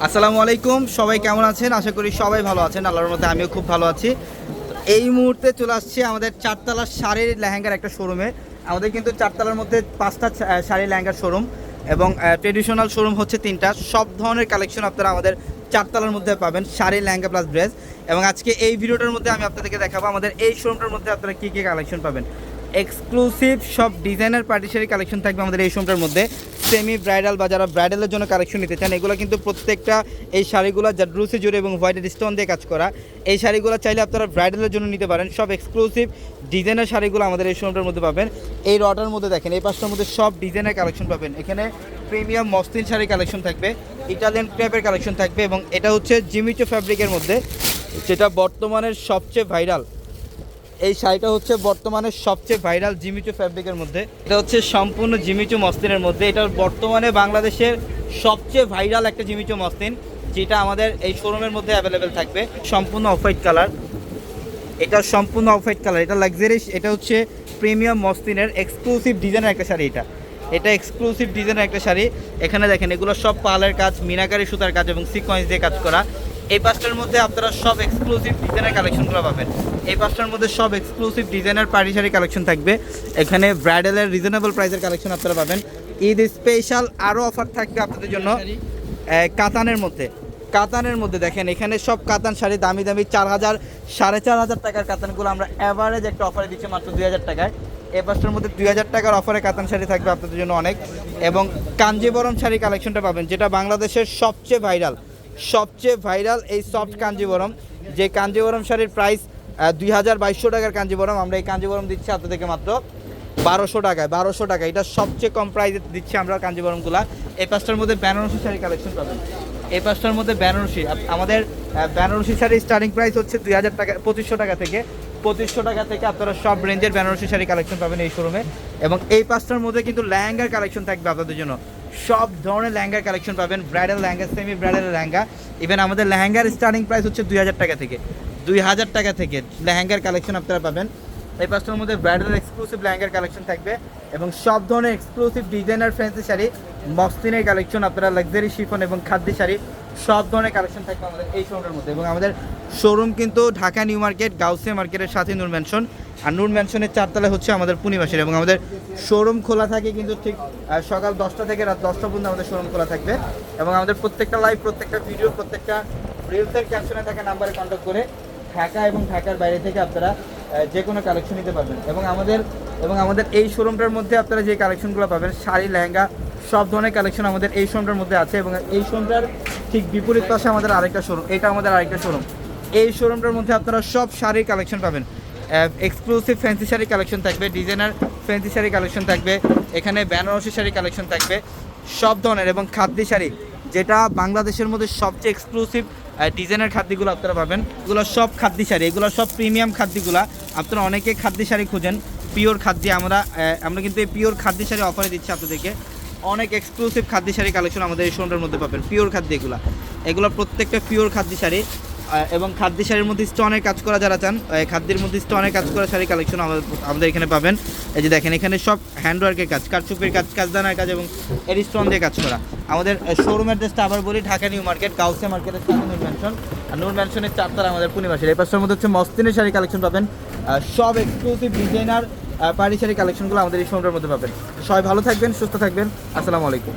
আসসালামু আলাইকুম, সবাই কেমন আছেন? আশা করি সবাই ভালো আছেন। আল্লাহর মধ্যে আমিও খুব ভালো আছি। এই মুহূর্তে চলে আসছি আমাদের চারতলার শাড়ির লেহেঙ্গার একটা শোরুমে। আমাদের কিন্তু চারতলার মধ্যে 5টা শাড়ি লেহেঙ্গার শোরুম এবং ট্রেডিশনাল শোরুম হচ্ছে 3টা। সব ধরনের কালেকশন আপনারা আমাদের চারতলার মধ্যে পাবেন, শাড়ি, লেহেঙ্গা প্লাস ড্রেস। এবং আজকে এই ভিডিওটার মধ্যে আমি আপনাদেরকে দেখাবো আমাদের এই শোরুমটার মধ্যে আপনারা কী কী কালেকশন পাবেন। এক্সক্লুসিভ সব ডিজাইনার পার্টি শাড়ি কালেকশন থাকবে আমাদের এই শোরুমটার মধ্যে। সেমি ব্রাইডাল বা যারা ব্রাইডালের জন্য কালেকশন নিতে চান, এগুলো কিন্তু প্রত্যেকটা এই শাড়িগুলো জারদৌসি জুড়ে এবং হোয়াইট স্টোন দিয়ে কাজ করা। এই শাড়িগুলো চাইলে আপনারা ব্রাইডালের জন্য নিতে পারেন। সব এক্সক্লুসিভ ডিজাইনের শাড়িগুলো আমাদের এই শোরুমটার মধ্যে পাবেন। এই রটার মধ্যে দেখেন, এই পাশটার মধ্যে সব ডিজাইনের কালেকশন পাবেন। এখানে প্রিমিয়াম মসলিন শাড়ি কালেকশন থাকবে, ইটালিয়ান ক্রেপের কালেকশন থাকবে এবং এটা হচ্ছে জিমিচো ফ্যাব্রিকের মধ্যে, যেটা বর্তমানের সবচেয়ে ভাইরাল। এই শাড়িটা হচ্ছে বর্তমানে সবচেয়ে ভাইরাল জিমিচু ফ্যাব্রিকের মধ্যে। এটা হচ্ছে সম্পূর্ণ জিমিচু মসলিনের মধ্যে। এটা বর্তমানে বাংলাদেশের সবচেয়ে ভাইরাল একটা জিমিচু মসলিন, যেটা আমাদের এই শোরুমের মধ্যে অ্যাভেলেবেল থাকবে। সম্পূর্ণ অফ হোয়াইট কালার, এটা সম্পূর্ণ অফ হোয়াইট কালার। এটা লাক্সারিস, এটা হচ্ছে প্রিমিয়াম মসলিনের এক্সক্লুসিভ ডিজাইনের একটা শাড়ি। এটা এক্সক্লুসিভ ডিজাইনের একটা শাড়ি। এখানে দেখেন, এগুলো সব পার্লের কাজ, মিনাকারি সুতার কাজ এবং সিকোয়েন্স দিয়ে কাজ করা। এই পাঁচটার মধ্যে আপনারা সব এক্সক্লুসিভ ডিজাইনের কালেকশনগুলো পাবেন। এই পাঁচটার মধ্যে সব exclusive designer party sari collection থাকবে। এখানে ব্রাইডালের রিজনেবল প্রাইসের কালেকশন আপনারা পাবেন। ঈদ স্পেশাল আরও অফার থাকবে আপনাদের জন্য কাতানের মধ্যে দেখেন, এখানে সব কাতান শাড়ি দামি দামি 4,000 4,500 টাকার কাতানগুলো আমরা অ্যাভারেজ একটা অফারে দিচ্ছি মাত্র 2,000 টাকায়। এই পাঁচটার মধ্যে 2,000 টাকার অফারে কাতান শাড়ি থাকবে আপনাদের জন্য অনেক। এবং কাঞ্জিবরম শাড়ি কালেকশনটা পাবেন, যেটা বাংলাদেশের সবচেয়ে ভাইরাল এই সফট কাঞ্জিবরম। যে কাঞ্জিবরম শাড়ির প্রাইস 2,200 টাকার কাঞ্জিবরম, আমরা এই কাঞ্জিবরম দিচ্ছি আপনাদেরকে মাত্র 1200 টাকা। এটা সবচেয়ে কম প্রাইসে দিচ্ছি আমরা কাঞ্জিবরমগুলা। এই পাঁচটার মধ্যে বেনারসি শাড়ি কালেকশন পাবেন। এই পাঁচটার মধ্যে বেনারসি, আমাদের বেনারসি শাড়ির স্টার্টিং প্রাইস হচ্ছে 2,000 টাকা, 2,500 টাকা থেকে। 2,500 টাকা থেকে আপনারা সব রেঞ্জের বেনারসি শাড়ি কালেকশন পাবেন এই শোরুমে। এবং এই পাঁচটার মধ্যে কিন্তু লেহেঙ্গার কালেকশন থাকবে আপনাদের জন্য। সব ধরনের লেহেঙ্গার কালেকশন পাবেন, bridal lehenga, semi bridal lehenga. Even আমাদের লেহেঙ্গার স্টার্টিং প্রাইস হচ্ছে 2,000 টাকা থেকে। 2,000 টাকা থেকে লেহেঙ্গার কালেকশন আপনারা পাবেন। এই পাঁচটার মধ্যে ব্রাইডাল এক্সক্লুসিভ লেহেঙ্গার কালেকশন থাকবে এবং সব ধরনের এক্সক্লুসিভ ডিজাইনার ফ্যান্সি শাড়ি, মসলিনের কালেকশন, আপনারা লাক্সারি শিফন এবং খাদ্য শাড়ি, সব ধরনের কালেকশন থাকবে আমাদের এই শোরুমের মধ্যে। এবং আমাদের শোরুম কিন্তু ঢাকা নিউ মার্কেট, গাউসিয়া মার্কেটের সাথে নূর ম্যানশন, আর নূর ম্যানশনের 4তলায় হচ্ছে আমাদের পূর্ণিমাসের। এবং আমাদের শোরুম খোলা থাকে কিন্তু ঠিক সকাল 10টা থেকে রাত 10টা পর্যন্ত আমাদের শোরুম খোলা থাকবে। এবং আমাদের প্রত্যেকটা লাইভ, প্রত্যেকটা ভিডিও, প্রত্যেকটা রিলসের ক্যাপশনে থাকা নাম্বারে কন্ট্যাক্ট করে ঢাকা এবং ঢাকার বাইরে থেকে আপনারা যে কোনো কালেকশন নিতে পারবেন। এবং আমাদের এই শোরুমটার মধ্যে আপনারা যে কালেকশনগুলো পাবেন, শাড়ি, লেহেঙ্গা, সব ধরনের কালেকশন আমাদের এই শোরুমটার মধ্যে আছে। এবং এই শোরুমটার ঠিক বিপরীত পাশে আমাদের আরেকটা শোরুম, এটা আমাদের আরেকটা শোরুম। এই শোরুমটার মধ্যে আপনারা সব শাড়ির কালেকশন পাবেন। এক্সক্লুসিভ ফ্যান্সি শাড়ি কালেকশন থাকবে, ডিজাইনার ফ্যান্সি শাড়ি কালেকশন থাকবে, এখানে বেনারসি শাড়ি কালেকশন থাকবে, সব ধরনের। এবং খাদ্য শাড়ি, যেটা বাংলাদেশের মধ্যে সবচেয়ে এক্সক্লুসিভ ডিজাইনার খাদ্যগুলো আপনারা পাবেন। এগুলো সব খাদ্য শাড়ি, এগুলো সব প্রিমিয়াম খাদ্যগুলো। আপনারা অনেকে খাদ্য শাড়ি খুঁজেন, পিওর খাদ্য। আমরা কিন্তু এই পিওর খাদ্য শাড়ি অফারে দিচ্ছি আপনাদেরকে। অনেক এক্সক্লুসিভ খাদ্য শাড়ি কালেকশন আমাদের এই শোরুমের মধ্যে পাবেন। পিওর খাদ্য, এগুলো প্রত্যেকটা পিওর খাদ্য শাড়ি। এবং খাদ্য শাড়ির মধ্যে স্টোনের কাজ করা যারা চান, খাদ্যের মধ্যে স্টোনের কাজ করা শাড়ি কালেকশন আমাদের এখানে পাবেন। এই যে দেখেন, এখানে সব হ্যান্ডওয়ার্কের কাজ, কারচুপির কাজ, কাজদানার কাজ এবং এর স্টোন দিয়ে কাজ করা। আমাদের শোরুমের ড্রেসটা আবার বলি, ঢাকা নিউ মার্কেট, গাউসিয়া মার্কেটের সাথে নূর ম্যানশন, আর নূর ম্যানশনের 4তলা আমাদের পূর্ণিমাসের। এই পাশটার মধ্যে হচ্ছে মসলিনের শাড়ি কালেকশন পাবেন। সব এক্সক্লুসিভ ডিজাইনার পার্টি শাড়ি কালেকশনগুলো আমাদের এই শোরুমের মধ্যে পাবেন। সবাই ভালো থাকবেন, সুস্থ থাকবেন। আসসালামু আলাইকুম।